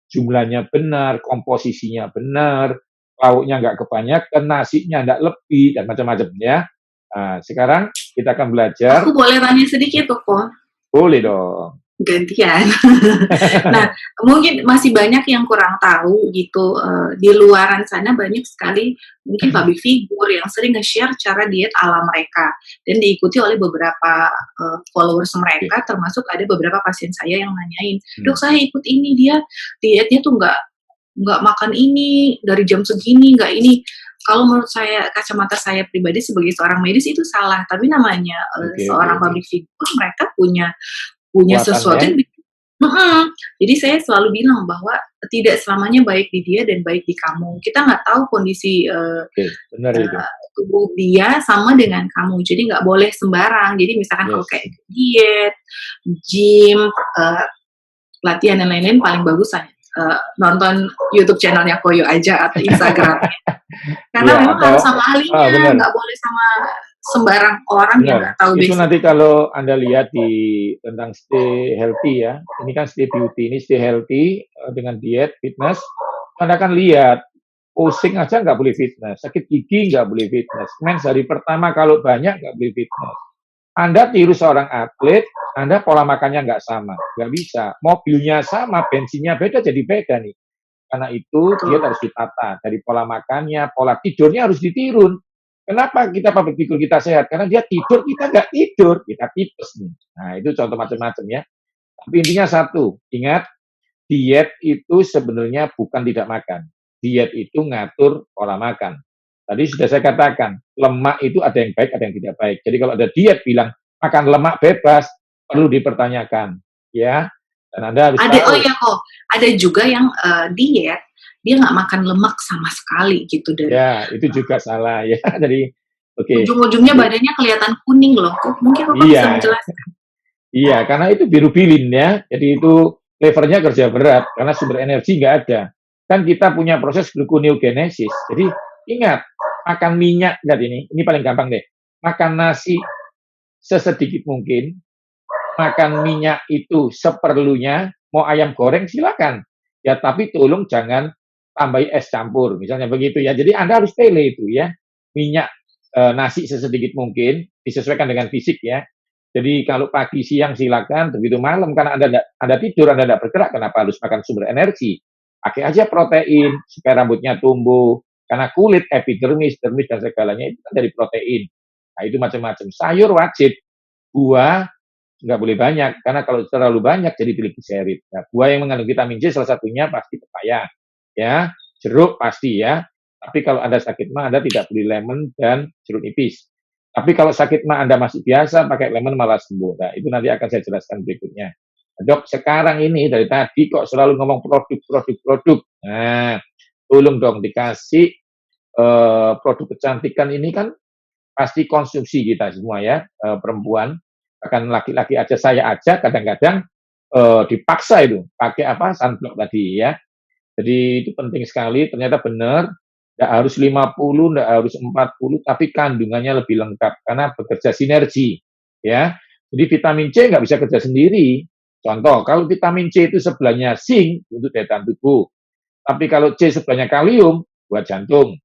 jumlahnya benar, komposisinya benar, lauknya nggak kebanyakan, nasinya nggak lebih, dan macam-macam ya. Nah, sekarang kita akan belajar. Aku boleh tanya sedikit tuh kok? Boleh dong. Gantian. Nah, mungkin masih banyak yang kurang tahu gitu. Di luaran sana banyak sekali mungkin public figure yang sering nge-share cara diet ala mereka dan diikuti oleh beberapa followers mereka, termasuk ada beberapa pasien saya yang nanyain, dok saya ikut ini, dia dietnya tuh nggak makan ini dari jam segini, nggak ini. Kalau menurut saya, kacamata saya pribadi sebagai seorang medis itu salah, tapi namanya seorang public figure, mereka punya punya sesuatu Kekuatannya. yang jadi saya selalu bilang bahwa tidak selamanya baik di dia dan baik di kamu. Kita nggak tahu kondisi, Oke, benar itu. tubuh dia sama dengan kamu, jadi nggak boleh sembarang. Jadi misalkan kalau Yes. kayak diet, gym, eee, latihan dan lain-lain paling bagus nonton YouTube channel-nya Koyo aja atau Instagram-nya. Karena Iya, memang harus atau sama ahlinya, benar. nggak boleh sama sembarang orang yang Benar. nggak tahu Itu basic. nanti kalau Anda lihat di tentang stay healthy ya, ini kan stay beauty, ini stay healthy dengan diet, fitness, Anda akan lihat pusing aja nggak boleh fitness, sakit gigi nggak boleh fitness, mens hari pertama kalau banyak nggak boleh fitness. Anda tiru seorang atlet, Anda pola makannya nggak sama, nggak bisa. Mobilnya sama, bensinnya beda, jadi beda nih. Karena itu diet Betul. harus ditata, dari pola makannya, pola tidurnya harus ditirun. Kenapa kita public figure kita sehat? Karena dia tidur, kita nggak tidur, kita tipes nih. Nah, itu contoh macam-macam ya. Tapi intinya satu, ingat, diet itu sebenarnya bukan tidak makan. Diet itu ngatur pola makan. Tadi sudah saya katakan, lemak itu ada yang baik, ada yang tidak baik. Jadi kalau ada diet bilang makan lemak bebas, perlu dipertanyakan, ya. Dan Anda harus Oh tahu, iya kok, ada juga yang diet, dia nggak makan lemak sama sekali gitu dan ya itu juga salah ya. Jadi, oke. ujung-ujungnya Jadi, badannya kelihatan kuning loh. Mungkin Kakak bisa iya, menjelaskan? iya, karena itu bilirubin ya. Jadi itu levernya kerja berat karena sumber energi nggak ada. Kan kita punya proses gluconeogenesis. Jadi ingat, makan minyak, lihat ini paling gampang deh. Makan nasi sesedikit mungkin, makan minyak itu seperlunya, mau ayam goreng silakan. Ya, tapi tolong jangan tambahi es campur, misalnya begitu ya. Jadi Anda harus tele itu ya. Minyak nasi sesedikit mungkin, disesuaikan dengan fisik ya. Jadi kalau pagi, siang silakan, begitu malam karena Anda tidur, Anda tidak bergerak, kenapa harus makan sumber energi? Pakai aja protein supaya rambutnya tumbuh. Karena kulit, epidermis, dermis dan segalanya itu kan dari protein. Nah, itu macam-macam. Sayur wajib, buah nggak boleh banyak karena kalau terlalu banyak jadi trigliserid. Nah, buah yang mengandung vitamin C salah satunya pasti pepaya, ya, jeruk pasti ya. Tapi kalau Anda sakit mah Anda tidak beli lemon dan jeruk nipis. Tapi kalau sakit mah Anda masih biasa pakai lemon malah sembuh. Nah, itu nanti akan saya jelaskan berikutnya. Nah, Dok, sekarang ini dari tadi kok selalu ngomong produk. Nah, tolong dong dikasih produk kecantikan ini kan pasti konsumsi kita semua ya, perempuan, bahkan laki-laki aja, saya aja kadang-kadang dipaksa itu pakai apa, sunblock tadi ya. Jadi itu penting sekali, ternyata benar, nggak harus 50, nggak harus 40, tapi kandungannya lebih lengkap karena bekerja sinergi ya. Jadi vitamin C nggak bisa kerja sendiri. Contoh, kalau vitamin C itu sebelahnya zinc untuk daya tahan tubuh, tapi kalau C sebelahnya kalium buat jantung.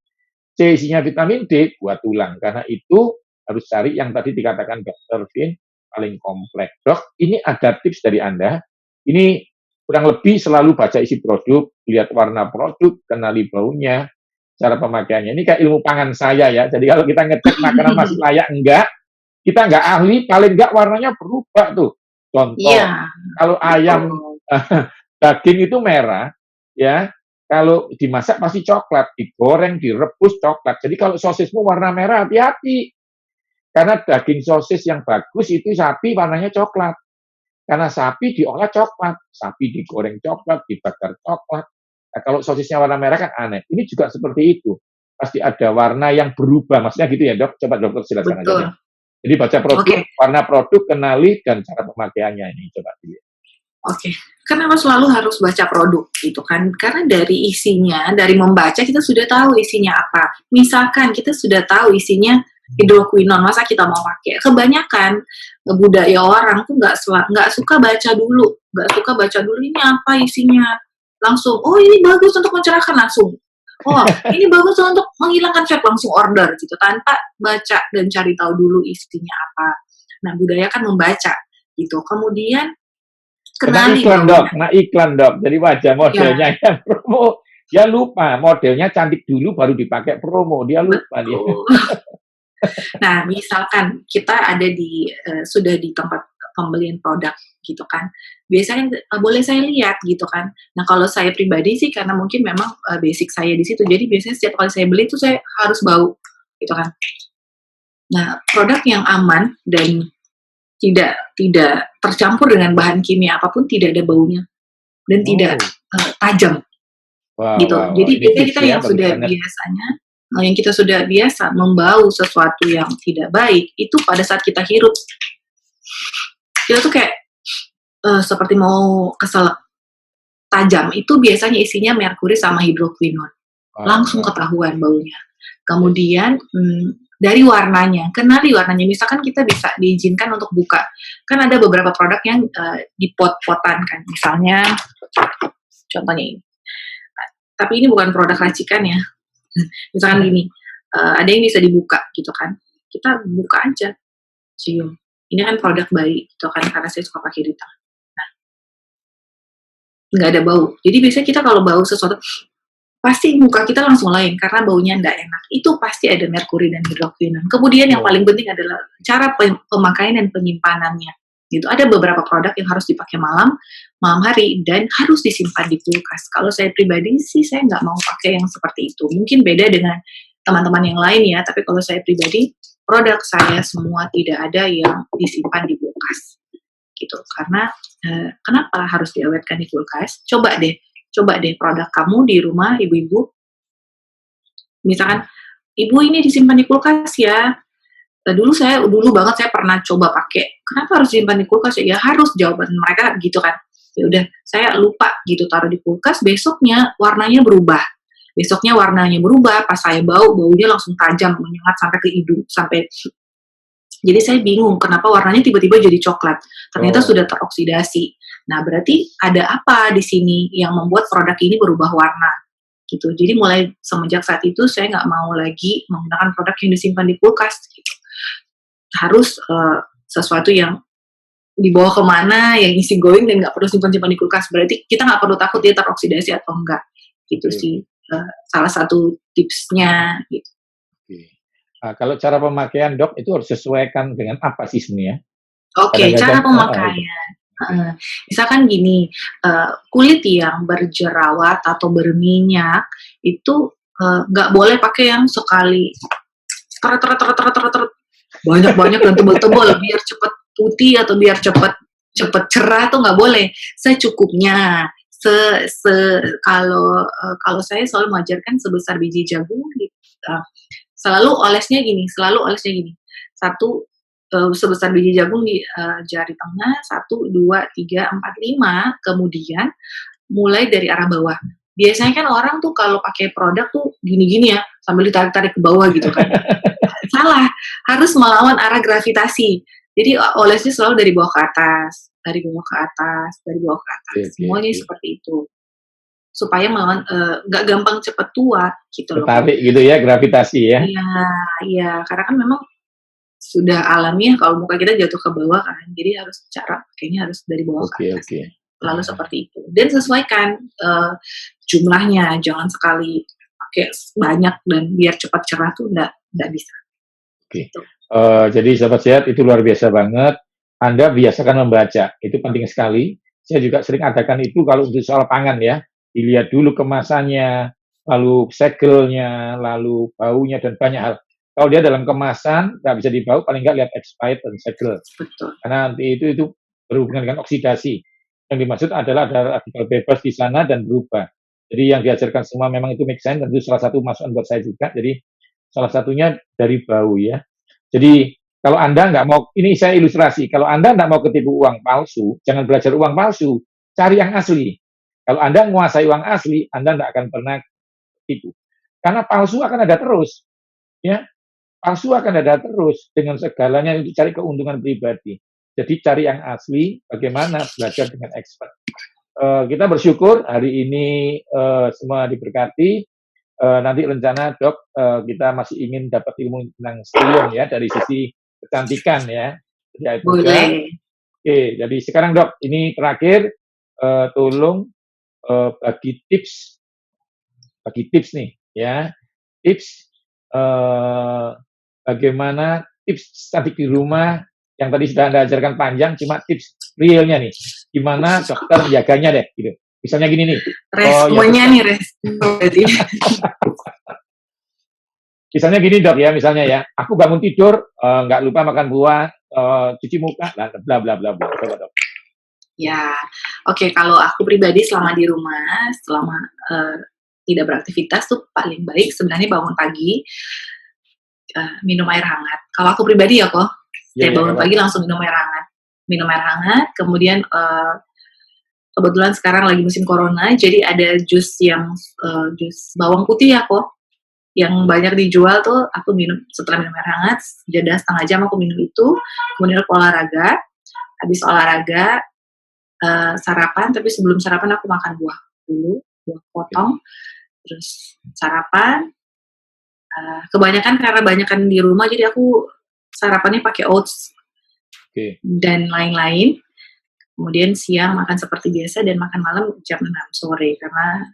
C isinya vitamin D buat tulang. Karena itu harus cari yang tadi dikatakan Dokter Vin paling kompleks. Dok, ini ada tips dari Anda. Ini kurang lebih selalu baca isi produk, lihat warna produk, kenali baunya, cara pemakaiannya. Ini kayak ilmu pangan saya ya. Jadi kalau kita ngecek makanan masih layak enggak, kita enggak ahli, paling enggak warnanya berubah tuh. Iya, Contoh, kalau ayam betul. daging itu merah, ya, kalau dimasak pasti coklat, digoreng, direbus coklat. Jadi kalau sosismu warna merah, hati-hati. Karena daging sosis yang bagus itu sapi warnanya coklat. Karena sapi diolah coklat, sapi digoreng coklat, dibakar coklat. Nah, kalau sosisnya warna merah kan aneh. Ini juga seperti itu. Pasti ada warna yang berubah. Maksudnya gitu ya, Dok? Coba dokter jelaskan aja deh. Betul. Jadi baca produk, Oke, warna produk, kenali, dan cara pemakaiannya ini. Coba dilihat. oke. Kenapa selalu harus baca produk gitu kan? Karena dari isinya, dari membaca kita sudah tahu isinya apa. Misalkan kita sudah tahu isinya hidroquinone, masa kita mau pakai? Kebanyakan budaya orang tuh nggak suka baca dulu, ini apa isinya. Langsung, oh ini bagus untuk mencerahkan langsung. Oh, ini bagus untuk menghilangkan fat langsung order gitu tanpa baca dan cari tahu dulu isinya apa. Nah, budaya kan membaca gitu. Kemudian Kena kenali iklan, Dok. baunya. Kena iklan, Dok. Jadi wajah modelnya Ya, yang promo. Dia lupa. Modelnya cantik dulu baru dipakai promo. Dia lupa dia. betul. Nah, misalkan kita ada sudah di tempat pembelian produk gitu kan. Biasanya boleh saya lihat gitu kan. Nah, kalau saya pribadi sih karena mungkin memang basic saya di situ. Jadi biasanya setiap kali saya beli itu saya harus bau gitu kan. Nah, produk yang aman dan tidak tercampur dengan bahan kimia apapun, tidak ada baunya dan tidak Oh, tajam wah, gitu. wah, wah. Jadi Ini biasanya tips kita ya, yang bagus sudah banget. biasanya yang kita sudah biasa membau sesuatu yang tidak baik itu pada saat kita hirup kita tuh kayak seperti mau keselak tajam. Itu biasanya isinya merkuri sama hidroquinon. Wah, Langsung wah. ketahuan baunya. Kemudian dari warnanya, kenali warnanya. Misalkan kita bisa diizinkan untuk buka. Kan ada beberapa produk yang di pot-potan kan. Misalnya, contohnya ini. Tapi ini bukan produk racikan ya. Misalkan gini, ada yang bisa dibuka gitu kan. Kita buka aja, cium. Ini kan produk bayi gitu kan, karena saya suka pakai di tangan. Nah, nggak ada bau. Jadi biasanya kita kalau bau sesuatu, pasti muka kita langsung lain karena baunya nggak enak. Itu pasti ada merkuri dan hidroquinon. Kemudian yang paling penting adalah cara pemakaian dan penyimpanannya. Gitu. Ada beberapa produk yang harus dipakai malam hari, dan harus disimpan di kulkas. Kalau saya pribadi sih, saya nggak mau pakai yang seperti itu. Mungkin beda dengan teman-teman yang lain ya, tapi kalau saya pribadi, produk saya semua tidak ada yang disimpan di kulkas. Gitu. Karena kenapa harus diawetkan di kulkas? Coba deh produk kamu di rumah ibu-ibu, misalkan ibu ini disimpan di kulkas ya. Dulu banget saya pernah coba pakai, kenapa harus disimpan di kulkas ya? Ya harus, jawaban mereka gitu kan. Ya udah, saya lupa gitu taruh di kulkas, besoknya warnanya berubah. Pas saya baunya langsung tajam, menyengat sampai ke hidung, jadi saya bingung kenapa warnanya tiba-tiba jadi coklat. Ternyata sudah teroksidasi. Nah, berarti ada apa di sini yang membuat produk ini berubah warna gitu. Jadi mulai semenjak saat itu saya nggak mau lagi menggunakan produk yang disimpan di kulkas gitu. Harus sesuatu yang dibawa kemana, yang easy going dan nggak perlu simpan-simpan di kulkas. Berarti kita nggak perlu takut dia teroksidasi atau enggak. Gitu sih salah satu tipsnya gitu. Nah, kalau cara pemakaian dok itu harus sesuaikan dengan apa sih sebenarnya? Oke, cara pemakaian. Misalkan gini, kulit yang berjerawat atau berminyak itu nggak boleh pakai yang sekali banyak dan tebal-tebal biar cepet putih atau biar cepet cerah tuh nggak boleh. Secukupnya. Kalau saya selalu mengajarkan sebesar biji jagung gitu. Selalu olesnya gini. Satu sebesar biji jagung di jari tengah, 1, 2, 3, 4, 5, kemudian mulai dari arah bawah. Biasanya kan orang tuh kalau pakai produk tuh gini-gini ya, sambil ditarik-tarik ke bawah gitu kan. Salah, harus melawan arah gravitasi. Jadi olesnya selalu dari bawah ke atas. Semuanya seperti itu. Supaya melawan nggak gampang cepet tua gitu loh. Tertarik gitu ya, gravitasi ya. Iya, karena kan memang sudah alamiah kalau muka kita jatuh ke bawah kan, jadi kayaknya harus dari bawah ke atas. Lalu seperti itu. Dan sesuaikan jumlahnya, jangan sekali pakai banyak dan biar cepat cerah tuh nggak bisa. Gitu. Jadi sahabat sehat itu luar biasa banget. Anda biasakan membaca, itu penting sekali. Saya juga sering adakan itu kalau untuk soal pangan ya. Dilihat dulu kemasannya, lalu segelnya, lalu baunya dan banyak hal. Kalau dia dalam kemasan nggak bisa dibau, paling nggak lihat expired dan segel. Betul. Karena nanti itu berhubungan dengan oksidasi. Yang dimaksud adalah ada radikel bebas di sana dan berubah. Jadi yang diajarkan semua memang itu make sense, dan itu salah satu masukan buat saya juga. Jadi salah satunya dari bau ya. Jadi kalau Anda nggak mau, ini saya ilustrasi, kalau Anda nggak mau ketipu uang palsu, jangan belajar uang palsu, cari yang asli. Kalau Anda menguasai uang asli, Anda nggak akan pernah tipu. Karena palsu akan ada terus. Ya, palsu akan ada terus dengan segalanya untuk cari keuntungan pribadi. Jadi cari yang asli, bagaimana belajar dengan expert. Kita bersyukur hari ini semua diberkati. Nanti rencana dok, kita masih ingin dapat ilmu tentang stylion ya, dari sisi kecantikan ya. Boleh. Oke, jadi sekarang dok, ini terakhir, tolong bagi tips nih ya, tips bagaimana tips cantik di rumah yang tadi sudah Anda ajarkan panjang, cuma tips realnya nih, gimana dokter menjaganya deh gitu. Misalnya gini nih. Responnya nih, Misalnya gini dok ya, misalnya ya, aku bangun tidur, nggak lupa makan buah, cuci muka, bla bla bla bla. Coba dok. Ya, oke. Kalau aku pribadi selama di rumah, selama tidak beraktivitas tuh paling baik sebenarnya bangun pagi, minum air hangat. Kalau aku pribadi ya kok, Iya, setiap iya, bangun nggak pagi apa-apa. langsung minum air hangat. Minum air hangat, kemudian kebetulan sekarang lagi musim corona, jadi ada jus yang jus bawang putih ya kok, yang Hmm, banyak dijual tuh aku minum setelah minum air hangat, jeda setengah jam aku minum itu, kemudian aku olahraga, habis olahraga sarapan, tapi sebelum sarapan aku makan buah dulu, buah oke, potong, terus sarapan. Kebanyakan karena banyakan di rumah, jadi aku sarapannya pakai oats oke. dan lain-lain. Kemudian siang makan seperti biasa dan makan malam jam 6 sore karena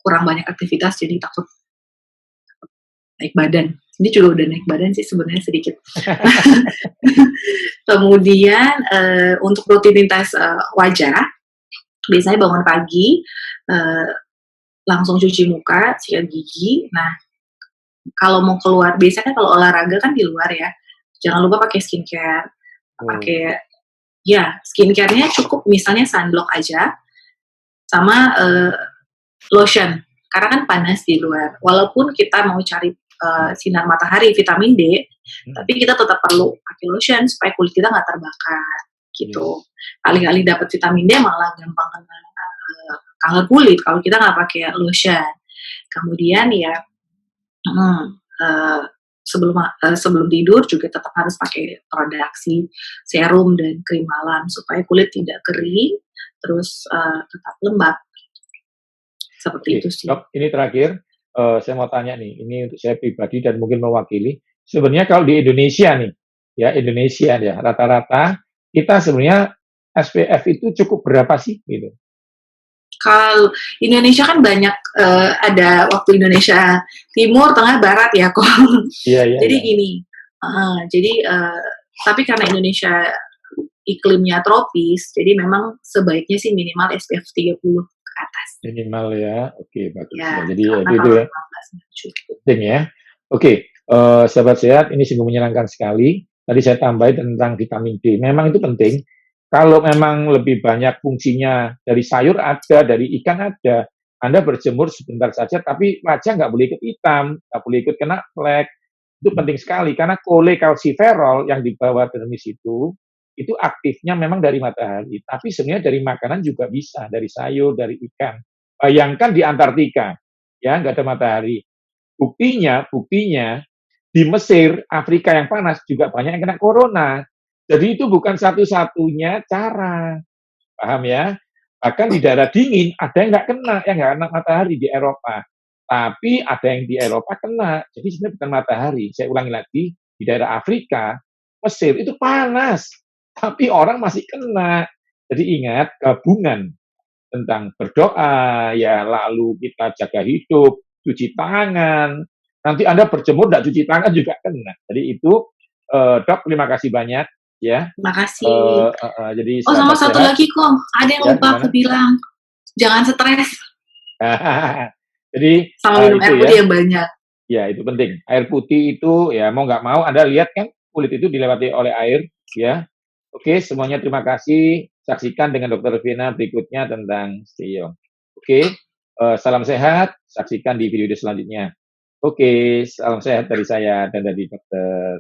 kurang banyak aktivitas jadi takut naik badan. Ini juga udah naik badan sih sebenarnya sedikit. Kemudian untuk rutinitas wajah, biasanya bangun pagi, eh, langsung cuci muka, sikat gigi. Nah, kalau mau keluar, biasanya kan kalau olahraga kan di luar ya. Jangan lupa pakai skincare. Oh, Pakai ya skincare-nya cukup misalnya sunblock aja sama lotion. Karena kan panas di luar. Walaupun kita mau cari sinar matahari, vitamin D, hmm, tapi kita tetap perlu pakai lotion supaya kulit kita nggak terbakar gitu. yes. Alih-alih dapat vitamin D malah gampang kena kanker kulit kalau kita nggak pakai lotion. Kemudian ya hmm, uh, sebelum tidur juga tetap harus pakai produksi serum dan krim malam supaya kulit tidak kering, terus tetap lembab seperti Oke, itu sih. dok, ini terakhir, saya mau tanya nih, ini untuk saya pribadi dan mungkin mewakili. Sebenarnya kalau di Indonesia nih, ya Indonesia ya rata-rata kita sebenarnya SPF itu cukup berapa sih gitu? Kalau Indonesia kan banyak ada waktu Indonesia Timur, Tengah, Barat ya kok. Iya, iya, Jadi iya. gini, jadi tapi karena Indonesia iklimnya tropis, jadi memang sebaiknya sih minimal SPF 30 ke atas. Minimal ya. Oke, bagus Ya, ya. Jadi karena itu kalau ya 15 nggak cukup. penting ya. Oke, sahabat sehat, ini sungguh menyenangkan sekali. Tadi saya tambahin tentang vitamin D. Memang itu penting. Kalau memang lebih banyak fungsinya dari sayur ada, dari ikan ada. Anda berjemur sebentar saja, tapi wajah nggak boleh ikut hitam, nggak boleh ikut kena flek. Itu penting sekali karena kolekalsiferol yang dibawa dermis itu aktifnya memang dari matahari. Tapi sebenarnya dari makanan juga bisa, dari sayur, dari ikan. Bayangkan di Antartika, ya nggak ada matahari. Buktinya di Mesir, Afrika yang panas juga banyak yang kena corona. Jadi itu bukan satu-satunya cara, paham ya? Bahkan di daerah dingin ada yang nggak kena matahari di Eropa. Tapi ada yang di Eropa kena. Jadi sebenarnya bukan matahari. Saya ulangi lagi, di daerah Afrika, Mesir itu panas, tapi orang masih kena. Jadi ingat gabungan tentang berdoa, ya lalu kita jaga hidup, cuci tangan. Nanti Anda berjemur tidak cuci tangan juga kena. Jadi itu, dok, terima kasih banyak ya. Terima kasih. Jadi Oh, sama sahabat satu sehat, lagi kok, ada yang ya lupa aku gimana? bilang, jangan stres Jadi sama minum itu air ya, putih yang banyak. ya itu penting. Air putih itu ya mau nggak mau Anda lihat kan kulit itu dilewati oleh air, ya. Oke, semuanya terima kasih. Saksikan dengan Dokter Vina berikutnya tentang Seyong. Oke, salam sehat. Saksikan di video selanjutnya. Oke, salam sehat dari saya dan dari dokter.